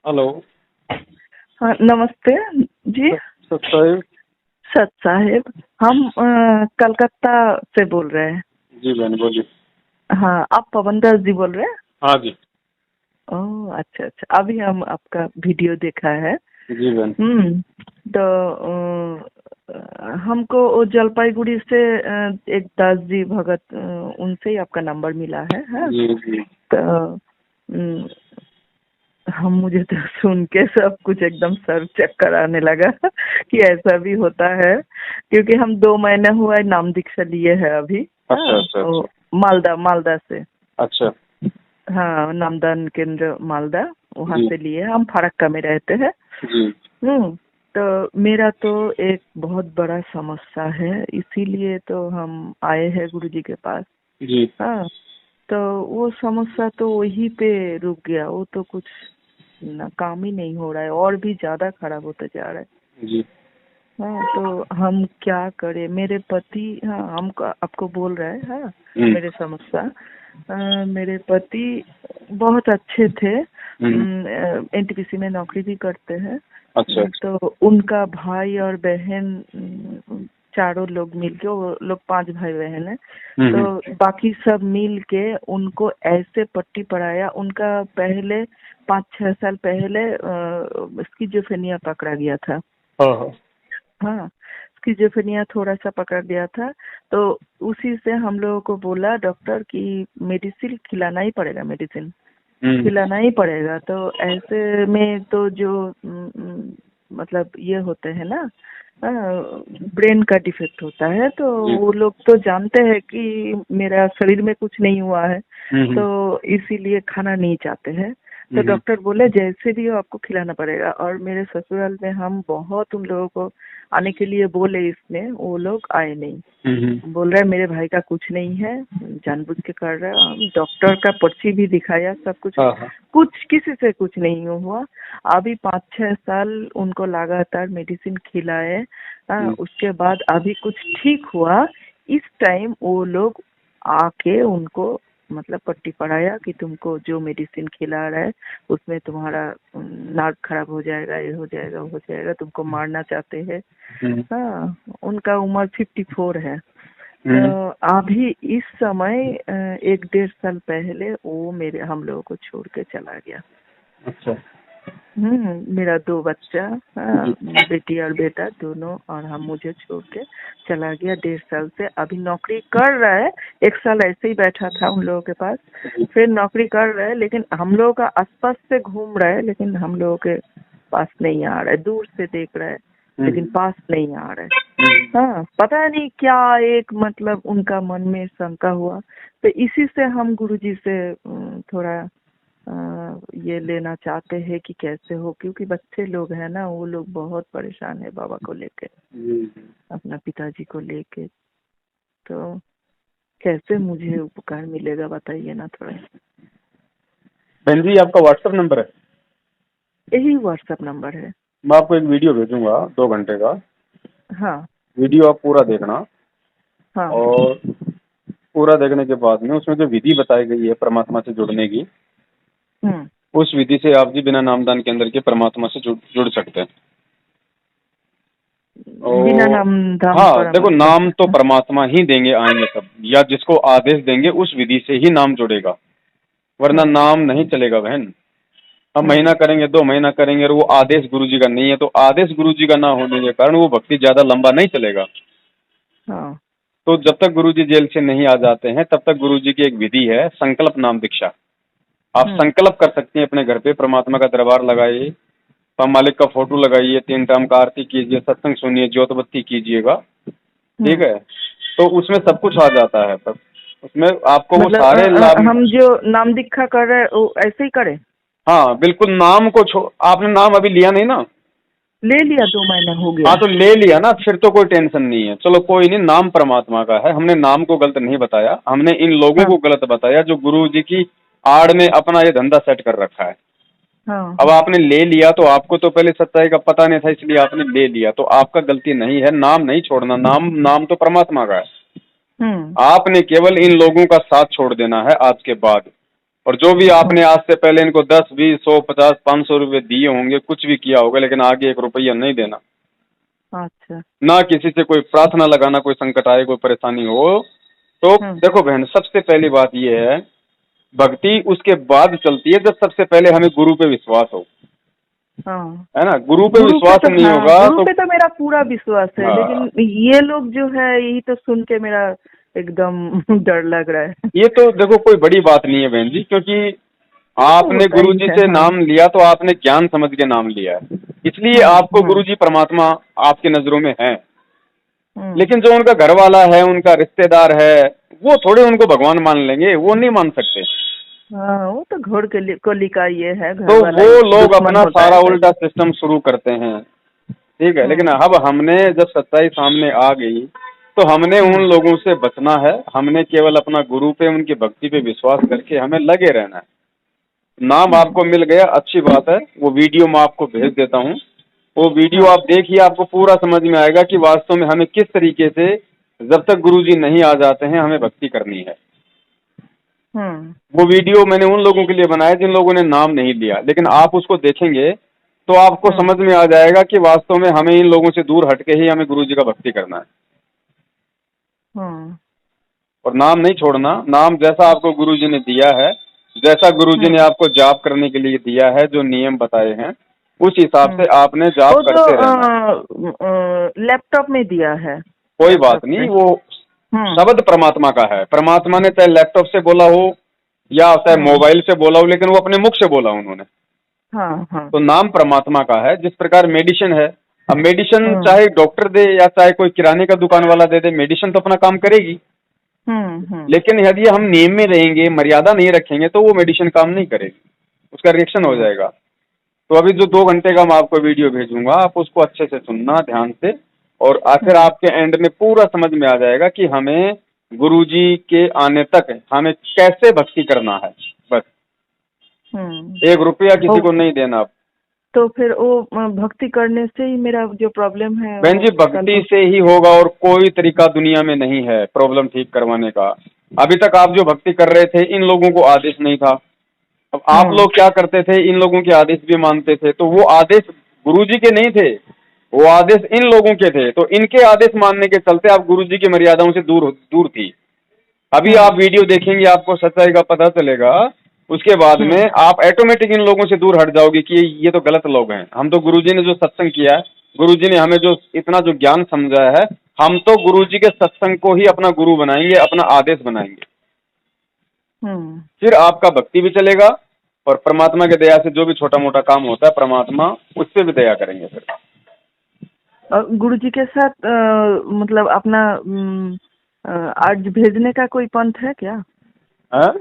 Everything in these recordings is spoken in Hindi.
हेलो। हाँ, नमस्ते जी। सत साहिब। सत साहिब, हम कलकत्ता से बोल रहे हैं। जी बहन बोलिए। हाँ, आप पवन दास जी बोल रहे हैं? हाँ जी। ओह, अच्छा अच्छा। अभी हम आपका वीडियो देखा है। जी बहन। तो हमको वो जलपाईगुड़ी से एक दास जी भगत, उनसे ही आपका नंबर मिला है। हाँ, जी जी। तो मुझे तो सुन के सब कुछ एकदम सर चक्कर आने लगा कि ऐसा भी होता है, क्योंकि हम 2 महीने हुआ है नाम दीक्षा लिए है अभी। अच्छा हाँ, अच्छा वो अच्छा। मालदा से। अच्छा। हाँ, नामदान केंद्र मालदा, वहाँ जी से लिए। हम फरक्का में रहते हैं। जी। तो मेरा तो एक बहुत बड़ा समस्या है, इसीलिए तो हम आए हैं गुरुजी के पास। जी हाँ, तो वो समस्या तो वहीं पे रुक गया, वो तो कुछ ना काम ही नहीं हो रहा है, और भी ज्यादा खराब होता जा रहा है। जी। हाँ, तो हम क्या करें? मेरे पति, हाँ, हमको आपको बोल रहे हैं। हाँ, हम्म मेरे समस्या, मेरे पति बहुत अच्छे थे। हम्म। एनटीपीसी में नौकरी भी करते हैं। अच्छा अच्छा। तो उनका भाई और बहन, चारों लोग मिलके, वो लोग 5 भाई बहन हैं। हम्म। तो बाकी सब मिल के उनको ऐसे पट्टी पढ़ाया। उनका पहले 5-6 साल पहले स्किज़ोफ्रेनिया पकड़ा गया था। हाँ हाँ। हाँ, स्किज़ोफ्रेनिया थोड़ा सा पकड़ गया था। तो उसी से हम लोगों को बोला डॉक्टर कि मेडिसिन खिलाना ही पड़ेगा, मेडिसिन खिलाना ही पड़ेगा। तो ऐसे में तो जो मतलब ये होते हैं ना, ब्रेन का डिफेक्ट होता है, तो जी। वो लोग तो जानते हैं कि मेरा शरीर में कुछ नहीं हुआ है, हम्म तो इसीलिए खाना नहीं चाहते हैं। तो हम्म डॉक्टर बोले जैसे भी हो आपको खिलाना पड़ेगा। और मेरे ससुराल में हम बहुत उन लोगों को आने के लिए बोले, इसमें वो लोग आए नहीं। बोल रहे मेरे भाई का कुछ नहीं है, जानबूझ के कर रहे हैं। हम डॉक्टर का पर्ची भी दिखाया, सब कुछ, हाँ हाँ। कुछ किसी से कुछ नहीं हुआ। अभी 5-6 साल उनको लगातार मेडिसिन खिलाए। उसके बाद अभी कुछ ठीक हुआ। इस टाइम वो लोग आके उनको मतलब पट्टी पढ़ाया कि तुमको जो मेडिसिन खिला रहा है उसमें तुम्हारा नाक खराब हो जाएगा, ये हो जाएगा, वो हो जाएगा, तुमको मारना चाहते हैं। हाँ, उनका उम्र 54 है। तो अभी इस समय 1-1.5 साल पहले वो हम लोगों को छोड़ के चला गया। अच्छा। मेरा 2 बच्चा, हाँ, जी बेटी और बेटा दोनों, और हम मुझे छोड़ के चला गया 1.5 साल से। अभी नौकरी कर रहा है, 1 साल ऐसे ही बैठा था उन लोगों के पास, जी। फिर नौकरी कर रहा है, लेकिन हम लोगों का आसपास से घूम रहा है, लेकिन हम लोगों के पास नहीं आ रहा है। दूर से देख रहा है लेकिन पास नहीं आ रहा है। हाँ, पता नहीं क्या एक मतलब उनका मन में शंका हुआ। तो इसी से हम गुरुजी से थोड़ा ये लेना चाहते हैं कि कैसे हो, क्योंकि बच्चे लोग हैं ना, वो लोग बहुत परेशान है बाबा को लेके, अपना पिताजी को लेके। तो कैसे मुझे उपकार मिलेगा बताइए ना थोड़ा। बहन जी, आपका व्हाट्सएप नंबर है? यही व्हाट्सएप नंबर है। मैं आपको एक वीडियो भेजूंगा 2 घंटे का। हाँ वीडियो आप पूरा देखना, हाँ। और पूरा देखने के बाद में उसमें जो विधि बताई गई है परमात्मा से जुड़ने की, हम्म। उस विधि से आप जी बिना नामदान के अंदर के परमात्मा से जुड़ सकते हैं। बिना और नाम धाम हाँ, देखो, परमात्मा नाम तो से। परमात्मा ही देंगे, आएंगे सब, या जिसको आदेश देंगे उस विधि से ही नाम जुड़ेगा, वरना हम्म नाम नहीं चलेगा बहन। हम हम्म। महीना करेंगे, 2 महीना करेंगे, और वो आदेश गुरुजी का नहीं है, तो आदेश गुरुजी का ना होने के कारण वो भक्ति ज्यादा लंबा नहीं चलेगा। हाँ। तो जब तक गुरुजी जेल से नहीं आ जाते हैं तब तक गुरुजी की एक विधि है, संकल्प नाम दीक्षा। आप हम्म संकल्प कर सकते हैं अपने घर पे, परमात्मा का दरबार लगाइए, पाम मालिक का फोटो लगाइए, 3 टाइम का आरती कीजिए, सत्संग सुनिए, ज्योतबत्ती कीजिएगा, ठीक हम्म। है। तो उसमें सब कुछ आ जाता है, पर उसमें आपको वो मतलब सारे लाभ। हम जो नाम दीक्षा कर रहे हैं वो ऐसे ही करें? हाँ बिल्कुल, नाम को आपने नाम अभी लिया नहीं ना? ले लिया, 2 महीना हो हाँ, गया। तो ले लिया ना, फिर तो कोई टेंशन नहीं है। चलो कोई नहीं, नाम परमात्मा का है, हमने नाम को गलत नहीं बताया, हमने इन लोगों हाँ को गलत बताया जो गुरु जी की आड़ में अपना ये धंधा सेट कर रखा है। हाँ अब हाँ। आपने ले लिया, तो आपको तो पहले सच्चाई का पता नहीं था, इसलिए आपने ले लिया, तो आपका गलती नहीं है। नाम नहीं छोड़ना, नाम नाम तो परमात्मा का है। हम्म आपने केवल इन लोगों का साथ छोड़ देना है आज के बाद। और जो भी आपने आज से पहले इनको 10, 20, 100, 50, 500 रुपये दिए होंगे, कुछ भी किया होगा, लेकिन आगे 1 रुपया नहीं देना। अच्छा। ना किसी से कोई प्रार्थना लगाना, कोई संकट आए, कोई परेशानी हो तो। देखो बहन, सबसे पहली बात ये है, भक्ति उसके बाद चलती है जब सबसे पहले हमें गुरु पे विश्वास हो, हाँ, है ना। गुरु पे गुरु पे विश्वास तो, नहीं हाँ, होगा गुरु तो। पे तो मेरा पूरा विश्वास है, हाँ, लेकिन ये लोग जो है, यही तो सुन के मेरा एकदम डर लग रहा है। ये तो देखो कोई बड़ी बात नहीं है बहन जी, क्योंकि तो आपने होता गुरु ही जी है। से हाँ। नाम लिया तो आपने ज्ञान समझ के नाम लिया है, इसलिए आपको गुरु हम्म। जी परमात्मा आपकी नजरों में है। हम्म। लेकिन जो उनका घर वाला है, उनका रिश्तेदार है, वो थोड़े उनको भगवान मान लेंगे, वो नहीं मान सकते। हाँ, वो तो घोर कलिका ये है, तो घर वाला वो ही लोग दुश्मन अपना होता सारा है उल्टा पहले। सिस्टम शुरू करते हैं, ठीक है। लेकिन हम्म। अब हमने जब सच्चाई सामने आ गई तो हमने उन हम्म। लोगों से बचना है। हमने केवल अपना गुरु पे, उनकी भक्ति पे विश्वास करके हमें लगे रहना है। नाम हम्म। आपको मिल गया, अच्छी बात है। वो वीडियो मैं आपको भेज देता हूँ, वो वीडियो हाँ। आप देखिए, आपको पूरा समझ में आएगा कि वास्तव में हमें किस तरीके से, जब तक गुरुजी नहीं आ जाते हैं, हमें भक्ति करनी है। हम्म। वो वीडियो मैंने उन लोगों के लिए बनाया जिन लोगों ने नाम नहीं लिया, लेकिन आप उसको देखेंगे तो आपको हम्म। समझ में आ जाएगा कि वास्तव में हमें इन लोगों से दूर हटके ही हमें गुरुजी का भक्ति करना है। हम्म। और नाम नहीं छोड़ना। नाम जैसा आपको गुरुजी ने दिया है, जैसा गुरुजी ने हम्म। आपको जाप करने के लिए दिया है, जो नियम बताए हैं, उस हिसाब हम्म। से आपने जाप वो जो करते रहना है। लैपटॉप में दिया है, कोई लैपटॉप बात नहीं, पे। वो हम्म। शब्द परमात्मा का है। परमात्मा ने चाहे लैपटॉप से बोला हो या चाहे हम्म। मोबाइल से बोला हो, लेकिन वो अपने मुख से बोला उन्होंने। हाँ। हाँ। तो नाम परमात्मा का है। जिस प्रकार मेडिसिन है, अब मेडिसिन हम्म। चाहे डॉक्टर दे या चाहे कोई किराने का दुकान वाला दे दे, मेडिसिन तो अपना काम करेगी। हम्म। हम्म। लेकिन यदि हम नियम में रहेंगे, मर्यादा नहीं रखेंगे, तो वो मेडिसिन काम नहीं करेगी, उसका रिएक्शन हो हम्म। जाएगा। तो अभी जो 2 घंटे का मैं आपको वीडियो भेजूंगा, आप उसको अच्छे से सुनना ध्यान से, और आखिर हम्म। आपके एंड में पूरा समझ में आ जाएगा कि हमें गुरुजी के आने तक हमें कैसे भक्ति करना है। बस हम्म। 1 रुपया किसी ओ, को नहीं देना आप। तो फिर वो भक्ति करने से ही मेरा जो प्रॉब्लम है बहन वो जी, सॉल्व भक्ति हो। से ही होगा, और कोई तरीका दुनिया में नहीं है प्रॉब्लम ठीक करवाने का। अभी तक आप जो भक्ति कर रहे थे, इन लोगों को आदेश नहीं था। अब आप हम्म। लोग क्या करते थे, इन लोगों के आदेश भी मानते थे, तो वो आदेश गुरुजी के नहीं थे, वो आदेश इन लोगों के थे। तो इनके आदेश मानने के चलते आप गुरुजी की मर्यादाओं से दूर दूर थी। अभी आप हम्म। वीडियो देखेंगे, आपको सच्चाई का पता चलेगा। उसके बाद में हम्म। आप ऑटोमेटिक इन लोगों से दूर हट जाओगे कि ये तो गलत लोग हैं। हम तो गुरुजी ने जो सत्संग किया है, गुरुजी ने हमें जो इतना जो ज्ञान समझाया है, हम तो गुरुजी के सत्संग को ही अपना गुरु बनाएंगे, अपना आदेश बनाएंगे। हम्म। फिर आपका भक्ति भी चलेगा, और परमात्मा की दया से जो भी छोटा मोटा काम होता है, परमात्मा उससे भी दया करेंगे फिर। और गुरु जी के साथ मतलब अपना आज भेजने का कोई पंथ है क्या? हाँ?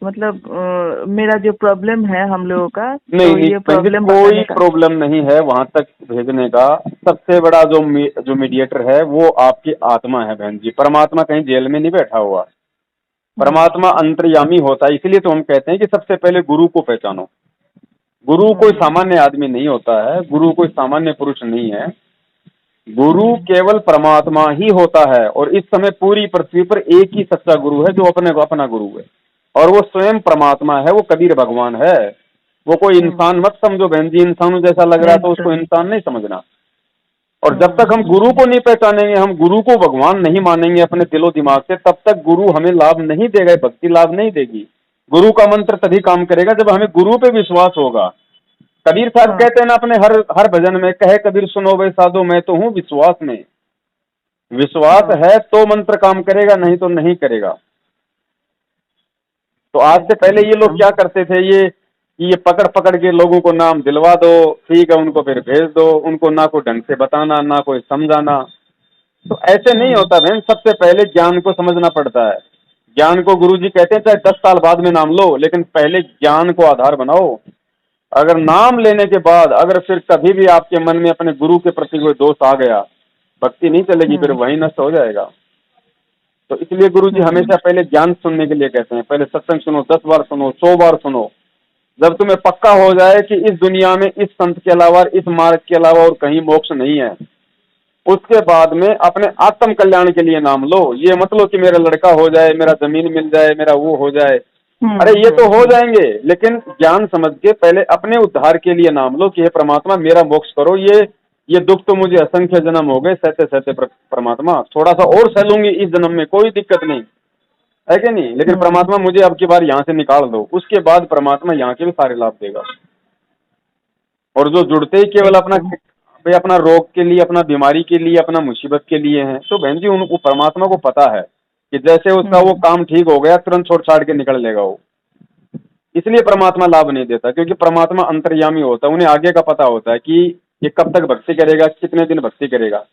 मतलब मेरा जो प्रॉब्लम है हम लोगों का, नहीं तो नहीं ये बहन जी, प्रॉब्लम कोई बताने का। प्रॉब्लम नहीं है वहां तक भेजने का। सबसे बड़ा जो मीडिएटर है, वो आपकी आत्मा है बहन जी। परमात्मा कहीं जेल में नहीं बैठा हुआ। हम्म। परमात्मा अंतर्यामी होता है, इसलिए तो हम कहते हैं कि सबसे पहले गुरु को पहचानो। गुरु कोई हम्म। सामान्य आदमी नहीं होता है, गुरु कोई सामान्य पुरुष नहीं है। गुरु केवल परमात्मा ही होता है, और इस समय पूरी पृथ्वी पर एक ही सच्चा गुरु है, जो अपने को अपना गुरु है, और वो स्वयं परमात्मा है, वो कबीर भगवान है। वो कोई हम्म। इंसान मत समझो बहन जी, इंसानों जैसा लग रहा है तो उसको एकदम। इंसान नहीं समझना। और जब हम्म। तक हम गुरु को नहीं पहचानेंगे, हम गुरु को भगवान नहीं मानेंगे अपने दिलो दिमाग से, तब तक गुरु हमें लाभ नहीं देगा, भक्ति लाभ नहीं देगी। गुरु का मंत्र तभी काम करेगा जब हमें गुरु पे विश्वास होगा। कबीर साहब हाँ। कहते हैं ना अपने हर हर भजन में, कहे कबीर सुनो भाई साधो, मैं तो हूं विश्वास में। विश्वास हाँ। है तो मंत्र काम करेगा, नहीं तो नहीं करेगा। तो आज से एकदम पहले ये लोग एकदम। क्या करते थे, ये पकड़ पकड़ के लोगों को नाम दिलवा दो, ठीक है, उनको फिर भेज दो, उनको ना कोई ढंग से बताना, ना कोई समझाना। तो ऐसे नहीं हम्म। होता बहन। सबसे पहले ज्ञान को समझना पड़ता है। ज्ञान को गुरुजी कहते हैं चाहे 10 साल बाद में नाम लो, लेकिन पहले ज्ञान को आधार बनाओ। अगर नाम लेने के बाद अगर फिर कभी भी आपके मन में अपने गुरु के प्रति कोई दोष आ गया, भक्ति नहीं चलेगी, फिर हम्म। वही नष्ट हो जाएगा। तो इसलिए गुरुजी हम्म। हमेशा पहले ज्ञान सुनने के लिए कहते हैं, पहले सत्संग सुनो, 10 बार सुनो, 100 बार सुनो। जब तुम्हें पक्का हो जाए कि इस दुनिया में इस संत के अलावा, इस मार्ग के अलावा और कहीं मोक्ष नहीं है, उसके बाद में अपने आत्म कल्याण के लिए नाम लो। ये मत लो कि मेरा लड़का हो जाए, मेरा जमीन मिल जाए, मेरा वो हो जाए। अरे ये तो हो जाएंगे, लेकिन ज्ञान समझ के पहले अपने उद्धार के लिए नाम लो कि हे परमात्मा मेरा मोक्ष करो। ये दुख तो मुझे असंख्य जन्म हो गए सहते सहते, परमात्मा थोड़ा सा और सहलूंगी इस जन्म में, कोई दिक्कत नहीं है कि नहीं, लेकिन परमात्मा मुझे अब की बार यहाँ से निकाल दो। उसके बाद परमात्मा यहाँ के भी सारे लाभ देगा। और जो जुड़ते ही केवल अपना भाई अपना रोग के लिए, अपना बीमारी के लिए, अपना मुसीबत के लिए हैं, तो बहन जी उनको परमात्मा को पता है कि जैसे उसका वो काम ठीक हो गया तुरंत छोड़ छाड़ के निकल लेगा वो। इसलिए परमात्मा लाभ नहीं देता, क्योंकि परमात्मा अंतर्यामी होता है, उन्हें आगे का पता होता है कि ये कब तक भक्ति करेगा, कितने दिन भक्ति करेगा।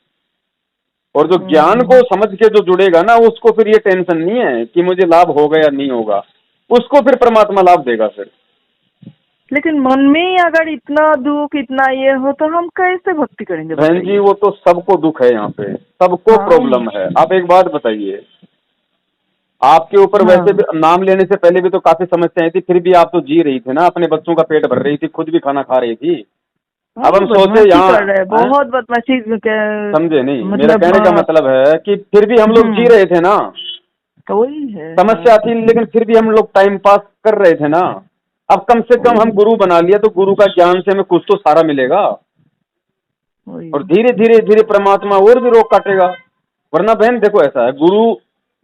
और जो ज्ञान को समझ के जो जुड़ेगा ना, उसको फिर ये टेंशन नहीं है कि मुझे लाभ होगा या नहीं होगा, उसको फिर परमात्मा लाभ देगा फिर। लेकिन मन में ही अगर इतना दुख, इतना ये हो, तो हम कैसे भक्ति करेंगे? बहन जी वो तो सबको दुख है, यहाँ पे सबको प्रॉब्लम है। आप एक बात बताइए, आपके ऊपर वैसे भी नाम लेने से पहले भी तो काफी समस्याएं थी, फिर भी आप तो जी रही थी ना, अपने बच्चों का पेट भर रही थी, खुद भी खाना खा रही थी। अब हम सोचे यहाँ बहुत बदमाशी, समझे नहीं, मेरा कहने का मतलब है कि फिर भी हम लोग जी रहे थे ना, वही है समस्या थी, लेकिन फिर भी हम लोग टाइम पास कर रहे थे ना। अब कम से कम हम गुरु बना लिया तो गुरु का ज्ञान से हमें कुछ तो सारा मिलेगा, और धीरे धीरे धीरे परमात्मा और भी रोक काटेगा। वरना बहन देखो ऐसा है,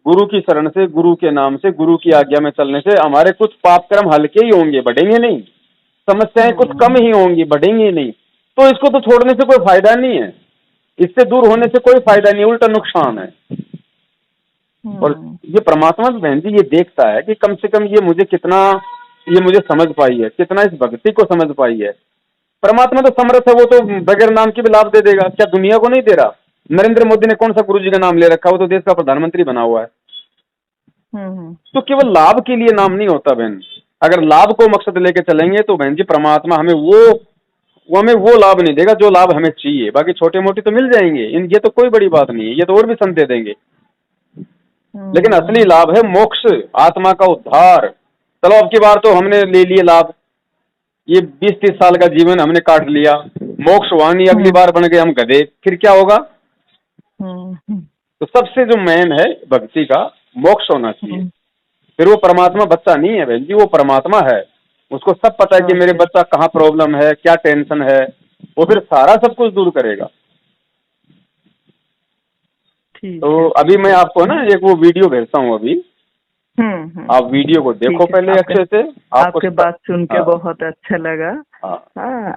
गुरु की शरण से, गुरु के नाम से, गुरु की आज्ञा में चलने से हमारे कुछ पाप कर्म हल्के ही होंगे, बढ़ेंगे नहीं। समस्याएं कुछ कम ही होंगी, बढ़ेंगी नहीं। तो इसको तो छोड़ने से कोई फायदा नहीं है, इससे दूर होने से कोई फायदा नहीं, उल्टा नुकसान है। और ये परमात्मा भी बहन जी ये देखता है कि कम से कम ये मुझे समझ पाई है, कितना इस भक्ति को समझ पाई है। परमात्मा तो समर्थ है, वो तो बगैर नाम के भी लाभ दे देगा। क्या दुनिया को नहीं दे रहा? नरेंद्र मोदी ने कौन सा गुरु जी का नाम ले रखा? वो तो देश का प्रधानमंत्री बना हुआ है। तो केवल लाभ के लिए नाम नहीं होता बहन। अगर लाभ को मकसद लेके चलेंगे तो बहन जी परमात्मा हमें वो लाभ नहीं देगा जो लाभ हमें चाहिए। बाकी छोटे मोटे तो मिल जाएंगे, ये तो कोई बड़ी बात नहीं है, ये तो और भी संत दे देंगे। लेकिन असली लाभ है मोक्ष, आत्मा का उद्धार। चलो अब की बार तो हमने ले लिए लाभ, ये 20-30 साल का जीवन हमने काट लिया, मोक्ष वाणी, अगली बार बन गए हम गधे, फिर क्या होगा? तो सबसे जो मेन है भक्ति का, मोक्ष होना चाहिए। फिर वो परमात्मा बच्चा नहीं है बहन जी, वो परमात्मा है। उसको सब पता है कि मेरे बच्चा कहाँ प्रॉब्लम है, क्या टेंशन है, वो फिर सारा सब कुछ दूर करेगा। तो अभी मैं आपको ना एक वो वीडियो भेजता हूँ अभी, आप वीडियो को देखो पहले अच्छे से। आपके बात सुन के बहुत अच्छा लगा।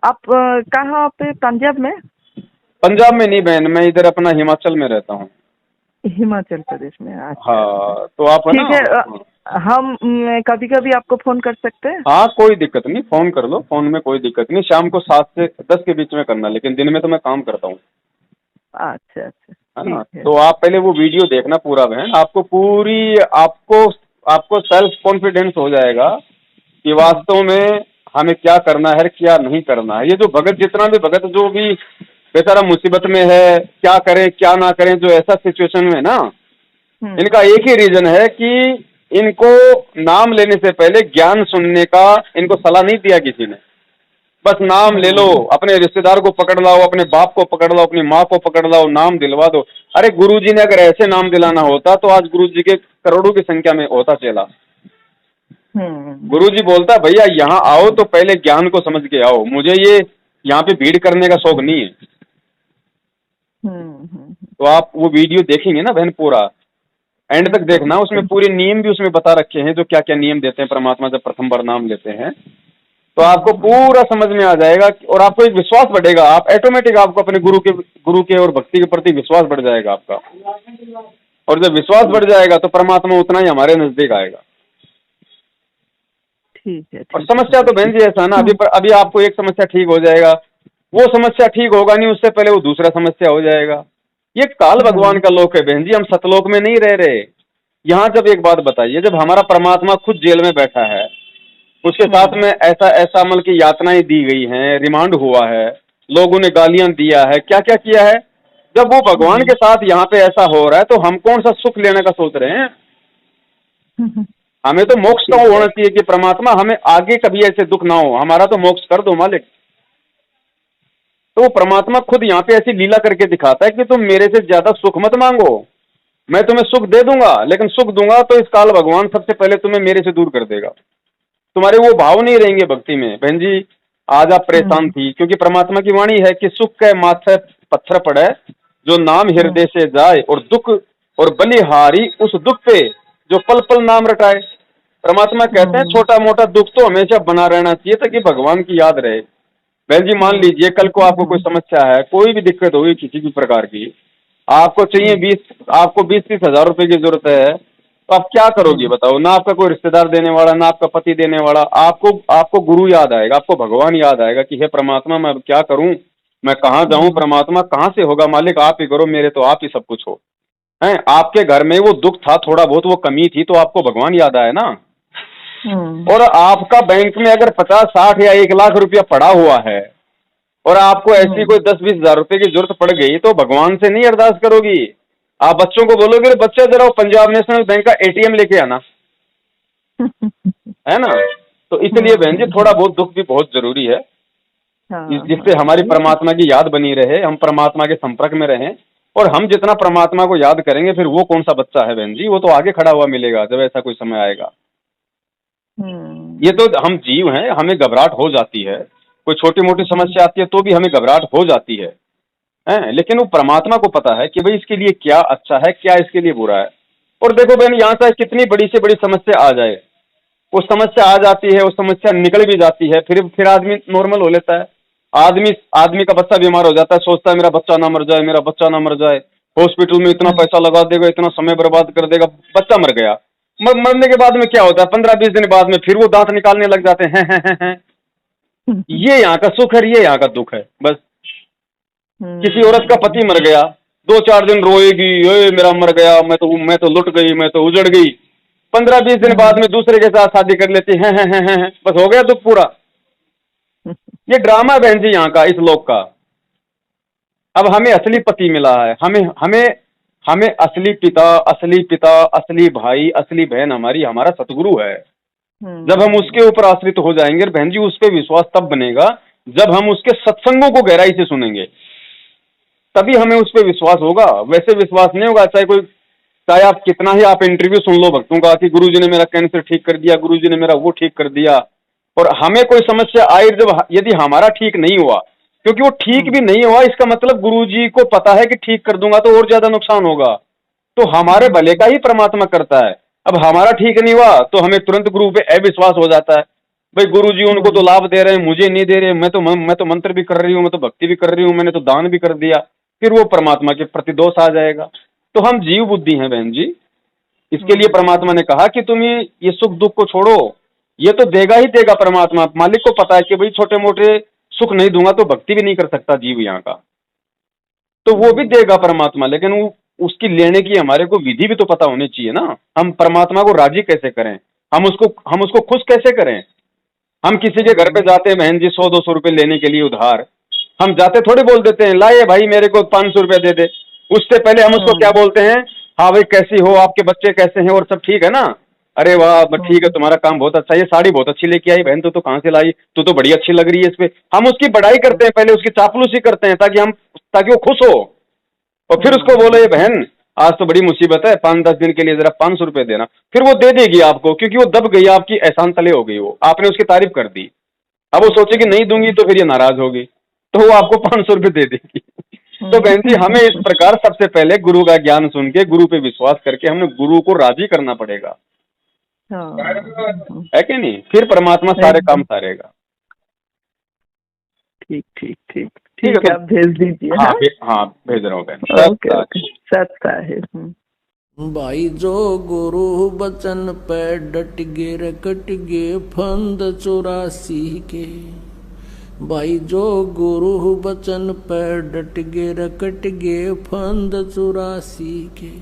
आप कहाँ पे? पंजाब में? पंजाब में नहीं बहन, मैं इधर अपना हिमाचल में रहता हूँ। हिमाचल प्रदेश में? अच्छा। हाँ तो आप ठीक है, हम कभी कभी आपको फोन कर सकते हैं? हाँ कोई दिक्कत नहीं, फोन कर लो, फोन में कोई दिक्कत नहीं। शाम को 7 से 10 के बीच में करना, लेकिन दिन में तो मैं काम करता हूँ। अच्छा अच्छा, है ना? तो आप पहले वो वीडियो देखना पूरा बहन, आपको सेल्फ कॉन्फिडेंस हो जाएगा कि वास्तव में हमें क्या करना है, क्या नहीं करना है। ये जो भगत, जितना भी भगत जो भी बेचारा मुसीबत में है, क्या करें क्या ना करें, जो ऐसा सिचुएशन में ना, इनका एक ही रीजन है कि इनको नाम लेने से पहले ज्ञान सुनने का इनको सलाह नहीं दिया किसी ने। बस नाम ले लो, अपने रिश्तेदार को पकड़ लाओ, अपने बाप को पकड़ लाओ, अपनी माँ को पकड़ लाओ, नाम दिलवा दो। अरे गुरुजी ने अगर ऐसे नाम दिलाना होता तो आज गुरुजी के करोड़ों की संख्या में होता चला। गुरुजी बोलता भैया यहाँ आओ तो पहले ज्ञान को समझ के आओ, मुझे ये यहाँ पे भीड़ करने का शौक नहीं है। तो आप वो वीडियो देखेंगे ना बहन, पूरा एंड तक देखना, उसमें पूरे नियम भी उसमें बता रखे हैं, जो क्या क्या नियम देते हैं परमात्मा जब प्रथम बार नाम लेते हैं। तो आपको पूरा समझ में आ जाएगा और आपको एक विश्वास बढ़ेगा। आप ऑटोमेटिक आपको अपने गुरु के और भक्ति के प्रति विश्वास बढ़ जाएगा आपका। और जब विश्वास बढ़ जाएगा तो परमात्मा उतना ही हमारे नजदीक आएगा। ठीक है। और समस्या तो बहन जी ऐसा ना, अभी आपको एक समस्या ठीक हो जाएगा, वो समस्या ठीक होगा नहीं, उससे पहले वो दूसरा समस्या हो जाएगा। ये काल भगवान का लोक है बहन जी, हम सतलोक में नहीं रह रहे। यहाँ जब एक बात बताइए, जब हमारा परमात्मा खुद जेल में बैठा है, उसके साथ में ऐसा अमल की यातनाएं दी गई हैं, रिमांड हुआ है, लोगों ने गालियां दिया है, क्या क्या किया है, जब वो भगवान के साथ यहाँ पे ऐसा हो रहा है तो हम कौन सा सुख लेने का सोच रहे हैं? हमें तो मोक्ष का होना चाहिए कि परमात्मा हमें आगे कभी ऐसे दुख ना हो, हमारा तो मोक्ष कर दो मालिक। तो वो परमात्मा खुद यहाँ पे ऐसी लीला करके दिखाता है कि तुम मेरे से ज्यादा सुख मत मांगो, मैं तुम्हें सुख दे दूंगा, लेकिन सुख दूंगा तो इस काल भगवान सबसे पहले तुम्हें मेरे से दूर कर देगा। तुम्हारे वो भाव नहीं रहेंगे भक्ति में। बहन जी, आज आप परेशान थी क्योंकि परमात्मा की वाणी है कि सुख के माथे पत्थर पड़े, जो नाम हृदय से जाए, और दुख और बलिहारी उस दुख पे जो पल पल नाम रटाए। परमात्मा कहते हैं छोटा मोटा दुख तो हमेशा बना रहना चाहिए ताकि भगवान की याद रहे। बहन जी, मान लीजिए कल को आपको कोई समस्या है, कोई भी दिक्कत होगी किसी भी प्रकार की, आपको चाहिए 20-30 हजार रुपए की जरूरत है, तो आप क्या करोगे बताओ? ना आपका कोई रिश्तेदार देने वाला, ना आपका पति देने वाला, आपको गुरु याद आएगा, आपको भगवान याद आएगा कि हे परमात्मा, मैं अब क्या करूं, मैं कहाँ जाऊं? परमात्मा कहाँ से होगा? मालिक आप ही करो, मेरे तो आप ही सब कुछ हो। हैं, आपके घर में वो दुख था, थोड़ा बहुत वो कमी थी, तो आपको भगवान याद आया ना। और आपका बैंक में अगर 50-60 या 1 लाख रुपया पड़ा हुआ है और आपको ऐसी कोई 10-20 हजार रुपए की जरूरत पड़ गई, तो भगवान से नहीं अरदास करोगी? आप बच्चों को बोलोगे बच्चा जरा पंजाब नेशनल बैंक का एटीएम लेके आना, है ना? तो इसलिए बहन जी, थोड़ा बहुत दुख भी बहुत जरूरी है, जिससे हमारी परमात्मा की याद बनी रहे, हम परमात्मा के संपर्क में रहें। और हम जितना परमात्मा को याद करेंगे, फिर वो कौन सा बच्चा है बहन जी, वो तो आगे खड़ा हुआ मिलेगा जब ऐसा कोई समय आएगा। ये तो हम जीव हैं, हमें घबराहट हो जाती है, कोई छोटी मोटी समस्या आती है तो भी हमें घबराहट हो जाती है, लेकिन वो परमात्मा को पता है कि भाई इसके लिए क्या अच्छा है, क्या इसके लिए बुरा है। और देखो बहन, यहाँ से कितनी बड़ी से बड़ी समस्या आ जाए, वो समस्या आ जाती है, वो समस्या निकल भी जाती है, फिर आदमी नॉर्मल हो लेता है। आदमी का बच्चा बीमार हो जाता है, सोचता है मेरा बच्चा ना मर जाए, मेरा बच्चा ना मर जाए, हॉस्पिटल में इतना पैसा लगा देगा, इतना समय बर्बाद कर देगा, बच्चा मर गया। मरने के बाद में क्या होता है? 15-20 दिन बाद में फिर वो दांत निकालने लग जाते हैं। ये यहाँ का सुख है, ये यहाँ का दुख है बस। किसी औरत का पति मर गया, 2-4 दिन रोएगी, ए मेरा मर गया, मैं तो लुट गई, मैं तो उजड़ गई। 15-20 दिन बाद में दूसरे के साथ शादी कर लेती है, बस हो गया दुख पूरा। ये ड्रामा बहन जी यहाँ का, इस लोक का। अब हमें असली पति मिला है, हमें असली पिता, असली भाई, असली बहन हमारा सतगुरु है। जब हम उसके ऊपर आश्रित हो जाएंगे बहन जी, उस पर विश्वास तब बनेगा जब हम उसके सत्संगों को गहराई से सुनेंगे, तभी हमें उस पर विश्वास होगा। वैसे विश्वास नहीं होगा, चाहे आप कितना ही आप इंटरव्यू सुन लो भक्तों का कि गुरुजी ने मेरा कैंसर ठीक कर दिया, गुरुजी ने मेरा वो ठीक कर दिया, और हमें कोई समस्या आई जब, यदि हमारा ठीक नहीं हुआ, क्योंकि वो ठीक भी नहीं हुआ, इसका मतलब गुरुजी को पता है कि ठीक कर दूंगा तो और ज्यादा नुकसान होगा, तो हमारे भले का ही परमात्मा करता है। अब हमारा ठीक नहीं हुआ तो हमें तुरंत गुरु पे अविश्वास हो जाता है, भाई गुरुजी उनको तो लाभ दे रहे हैं, मुझे नहीं दे रहे, मैं तो मंत्र भी कर रही हूँ, मैं तो भक्ति भी कर रही हूँ, मैंने तो दान भी कर दिया, फिर वो परमात्मा के प्रति दोष आ जाएगा। तो हम जीव बुद्धि हैं बहन जी, इसके लिए परमात्मा ने कहा कि तुम ये सुख दुख को छोड़ो, ये तो देगा ही देगा परमात्मा। मालिक को पता है कि भाई छोटे मोटे सुख नहीं दूंगा तो भक्ति भी नहीं कर सकता जीव यहाँ का, तो वो भी देगा परमात्मा, लेकिन वो उसकी लेने की हमारे को विधि भी तो पता होनी चाहिए ना। हम परमात्मा को राजी कैसे करें, हम उसको खुश कैसे करें? हम किसी के घर पे जाते हैं बहन जी 100-200 रुपए लेने के लिए उधार, हम जाते थोड़ी बोल देते हैं लाइए भाई मेरे को 500 रुपए दे दे। उससे पहले हम उसको क्या बोलते हैं? हाँ भाई कैसी हो, आपके बच्चे कैसे हैं, और सब ठीक है ना? अरे वाह ठीक है, तुम्हारा काम बहुत अच्छा, ये साड़ी बहुत अच्छी लेके आई बहन, तो कहाँ से लाई, तो बड़ी अच्छी लग रही है इस पे। हम उसकी बड़ाई करते हैं, पहले उसकी चापलूसी करते हैं ताकि वो खुश हो, और फिर उसको बोलो ये बहन आज तो बड़ी मुसीबत है, 5-10 दिन के लिए जरा 500 रुपए देना, फिर वो दे देगी आपको, क्योंकि वो दब गई, आपकी एहसान तले हो गई, वो आपने उसकी तारीफ कर दी। अब वो सोचेगी नहीं दूंगी तो फिर ये नाराज होगी, तो वो आपको 500 रुपए दे देगी। तो बहन जी हमें इस प्रकार सबसे पहले गुरु का ज्ञान सुन के, गुरु पे विश्वास करके हमने गुरु को राजी करना पड़ेगा, है कि नहीं? फिर परमात्मा सारे काम सारेगा। ठीक ठीक ठीक ठीक है, आप भेज दीजिए। हाँ भेज रहा हूँ बहन। ओके सत साहिब। भाई जो गुरु बचन पे डट गे रकट गे फंद 84 के, भाई जो गुरु बचन पे डट गे रकट गे फंद 84 के।